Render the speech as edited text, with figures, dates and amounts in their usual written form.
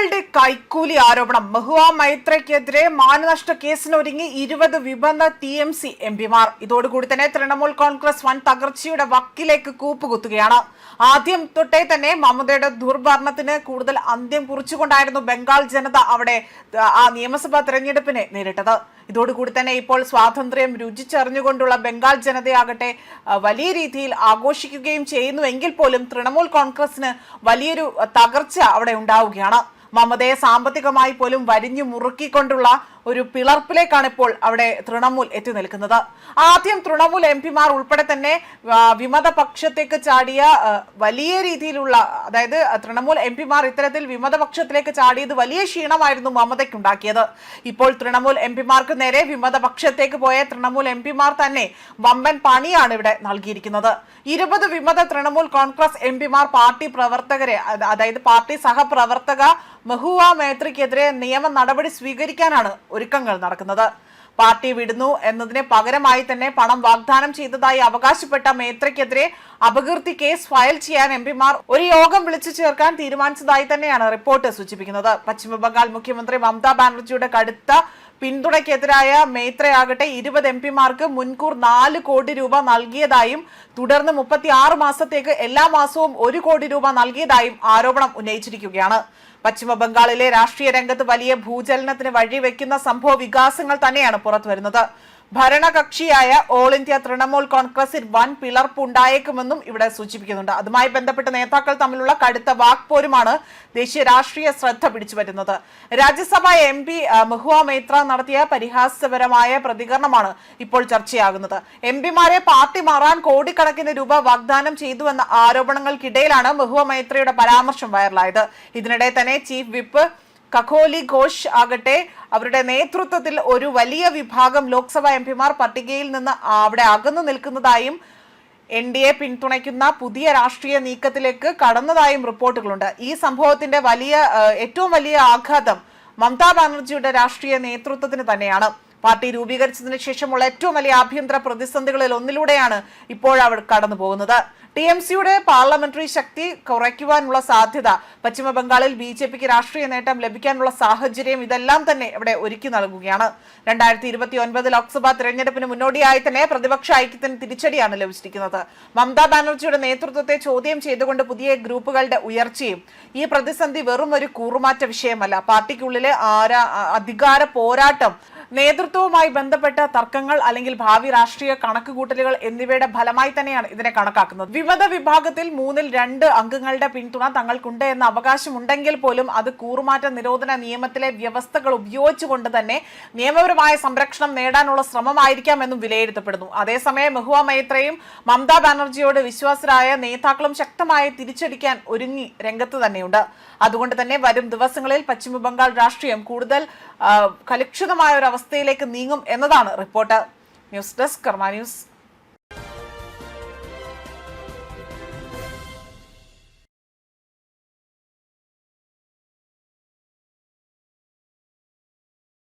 ഗ്രൂപ്പുകളുടെ കൈക്കൂലി ആരോപണം. മഹുവ മൈത്രയ്ക്കെതിരെ മാനനഷ്ട കേസിനൊരുങ്ങി 20 വിമത TMC MPമാർ. ഇതോടുകൂടി തന്നെ തൃണമൂൽ കോൺഗ്രസ് വൻ തകർച്ചയുടെ വക്കിലേക്ക് കൂപ്പുകുത്തുകയാണ്. ആദ്യം തൊട്ടേ തന്നെ മമതയുടെ ദുർഭരണത്തിന് കൂടുതൽ അന്ത്യം കുറിച്ചുകൊണ്ടായിരുന്നു ബംഗാൾ ജനത അവിടെ ആ നിയമസഭാ തെരഞ്ഞെടുപ്പിനെ നേരിട്ടത്. ഇതോടുകൂടി തന്നെ ഇപ്പോൾ സ്വാതന്ത്ര്യം രുചിച്ചറിഞ്ഞുകൊണ്ടുള്ള ബംഗാൾ ജനതയാകട്ടെ വലിയ രീതിയിൽ ആഘോഷിക്കുകയും ചെയ്യുന്നുവെങ്കിൽ പോലും തൃണമൂൽ കോൺഗ്രസിന് വലിയൊരു തകർച്ച അവിടെ ഉണ്ടാവുകയാണ്. മമതയെ സാമ്പത്തികമായി പോലും വരിഞ്ഞു മുറുക്കിക്കൊണ്ടുള്ള ഒരു പിളർപ്പിലേക്കാണ് ഇപ്പോൾ അവിടെ തൃണമൂൽ എത്തി നിൽക്കുന്നത്. ആദ്യം തൃണമൂൽ MPമാർ ഉൾപ്പെടെ തന്നെ വിമത പക്ഷത്തേക്ക് ചാടിയ വലിയ രീതിയിലുള്ള, അതായത് തൃണമൂൽ MPമാർ ഇത്തരത്തിൽ വിമത പക്ഷത്തിലേക്ക് ചാടിയത് വലിയ ക്ഷീണമായിരുന്നു മമതയ്ക്കുണ്ടാക്കിയത്. ഇപ്പോൾ തൃണമൂൽ MPമാർക്ക് നേരെ വിമത പക്ഷത്തേക്ക് പോയ തൃണമൂൽ MPമാർ തന്നെ വമ്പൻ പണിയാണ് ഇവിടെ നൽകിയിരിക്കുന്നത്. 20 വിമത തൃണമൂൽ കോൺഗ്രസ് MPമാർ പാർട്ടി പ്രവർത്തകരെ, അതായത് പാർട്ടി സഹപ്രവർത്തക മഹുവ മൈത്രയ്ക്കെതിരെ നിയമ നടപടി സ്വീകരിക്കാനാണ് ഒരുക്കങ്ങൾ നടക്കുന്നത്. പാർട്ടി വിടുന്നു എന്നതിന് പകരമായി തന്നെ പണം വാഗ്ദാനം ചെയ്തതായി അവകാശപ്പെട്ട മൈത്രയ്ക്കെതിരെ അപകീർത്തി കേസ് ഫയൽ ചെയ്യാൻ MPമാർ ഒരു യോഗം വിളിച്ചു ചേർക്കാൻ തീരുമാനിച്ചതായി തന്നെയാണ് റിപ്പോർട്ട് സൂചിപ്പിക്കുന്നത്. പശ്ചിമബംഗാൾ മുഖ്യമന്ത്രി മമതാ ബാനർജിയുടെ കടുത്ത പിന്തുണയ്ക്കെതിരായ മൈത്രയാകട്ടെ 20 MPമാർക്ക് മുൻകൂർ 4 കോടി രൂപ നൽകിയതായും തുടർന്ന് 36 മാസത്തേക്ക് എല്ലാ മാസവും 1 കോടി രൂപ നൽകിയതായും ആരോപണം ഉന്നയിച്ചിരിക്കുകയാണ്. പശ്ചിമ ബംഗാളിലെ രാഷ്ട്രീയ രംഗത്ത് വലിയ ഭൂചലനത്തിന് വഴിവെക്കുന്ന സംഭവ വികാസങ്ങൾ തന്നെയാണ് പുറത്തുവരുന്നത്. ഭരണകക്ഷിയായ ഓൾ ഇന്ത്യ തൃണമൂൽ കോൺഗ്രസിൽ വൻ പിളർപ്പുണ്ടായേക്കുമെന്നും ഇവിടെ സൂചിപ്പിക്കുന്നുണ്ട്. അതുമായി ബന്ധപ്പെട്ട് നേതാക്കൾ തമ്മിലുള്ള കടുത്ത വാക്പോരുമാണ് ദേശീയ രാഷ്ട്രീയ ശ്രദ്ധ പിടിച്ചുപറ്റുന്നത്. രാജ്യസഭാ MP മഹുവ മൈത്ര നടത്തിയ പരിഹാസപരമായ പ്രതികരണമാണ് ഇപ്പോൾ ചർച്ചയാകുന്നത്. MPമാരെ പാർട്ടി മാറാൻ കോടിക്കണക്കിന് രൂപ വാഗ്ദാനം ചെയ്തുവെന്ന ആരോപണങ്ങൾക്കിടയിലാണ് മഹുവ മൈത്രയുടെ പരാമർശം വൈറലായത്. ഇതിനിടെ തന്നെ ചീഫ് വിപ്പ് കഖോലി ഘോഷ് ആകട്ടെ അവരുടെ നേതൃത്വത്തിൽ ഒരു വലിയ വിഭാഗം ലോക്സഭാ MPമാർ പട്ടികയിൽ നിന്ന് അവിടെ അകന്നു നിൽക്കുന്നതായും NDA പിന്തുണയ്ക്കുന്ന പുതിയ രാഷ്ട്രീയ നീക്കത്തിലേക്ക് കടന്നതായും റിപ്പോർട്ടുകളുണ്ട്. ഈ സംഭവത്തിന്റെ ഏറ്റവും വലിയ ആഘാതം മമതാ ബാനർജിയുടെ രാഷ്ട്രീയ നേതൃത്വത്തിന് തന്നെയാണ്. പാർട്ടി രൂപീകരിച്ചതിന് ശേഷമുള്ള ഏറ്റവും വലിയ ആഭ്യന്തര പ്രതിസന്ധികളിൽ ഒന്നിലൂടെയാണ് ഇപ്പോൾ അവർ കടന്നു പോകുന്നത്. TMCയുടെ പാർലമെന്ററി ശക്തി കുറയ്ക്കുവാനുള്ള സാധ്യത, പശ്ചിമ ബംഗാളിൽ BJPക്ക് രാഷ്ട്രീയ നേട്ടം ലഭിക്കാനുള്ള സാഹചര്യം, ഇതെല്ലാം തന്നെ ഇവിടെ ഒരുക്കി നൽകുകയാണ്. 2029 ലോക്സഭാ തെരഞ്ഞെടുപ്പിന് മുന്നോടിയായി തന്നെ പ്രതിപക്ഷ ഐക്യത്തിന് തിരിച്ചടിയാണ് ലഭിച്ചിരിക്കുന്നത്. മമതാ ബാനർജിയുടെ നേതൃത്വത്തെ ചോദ്യം ചെയ്തുകൊണ്ട് പുതിയ ഗ്രൂപ്പുകളുടെ ഉയർച്ചയും ഈ പ്രതിസന്ധി വെറും ഒരു കൂറുമാറ്റ വിഷയമല്ല. പാർട്ടിക്കുള്ളിലെ അധികാര പോരാട്ടം, നേതൃത്വവുമായി ബന്ധപ്പെട്ട തർക്കങ്ങൾ അല്ലെങ്കിൽ ഭാവി രാഷ്ട്രീയ കണക്കുകൂട്ടലുകൾ എന്നിവയുടെ ഫലമായി തന്നെയാണ് ഇതിനെ കണക്കാക്കുന്നത്. വിമത വിഭാഗത്തിൽ 2 അംഗങ്ങളുടെ പിന്തുണ തങ്ങൾക്കുണ്ട് എന്ന അവകാശമുണ്ടെങ്കിൽ പോലും അത് കൂറുമാറ്റ നിരോധന നിയമത്തിലെ വ്യവസ്ഥകൾ ഉപയോഗിച്ചുകൊണ്ട് തന്നെ നിയമപരമായ സംരക്ഷണം നേടാനുള്ള ശ്രമമായിരിക്കാം എന്നും വിലയിരുത്തപ്പെടുന്നു. അതേസമയം മഹുവ മൈത്രയും മമതാ ബാനർജിയോട് വിശ്വാസരായ നേതാക്കളും ശക്തമായി തിരിച്ചടിക്കാൻ ഒരുങ്ങി രംഗത്ത് തന്നെയുണ്ട്. അതുകൊണ്ട് തന്നെ വരും ദിവസങ്ങളിൽ പശ്ചിമ ബംഗാൾ രാഷ്ട്രീയം കൂടുതൽ കലുഷിതമായ ഒരു അവസ്ഥയിലേക്ക് നീങ്ങും എന്നതാണ് റിപ്പോർട്ട്. ന്യൂസ് ഡെസ്ക് കർമ്മ ന്യൂസ്.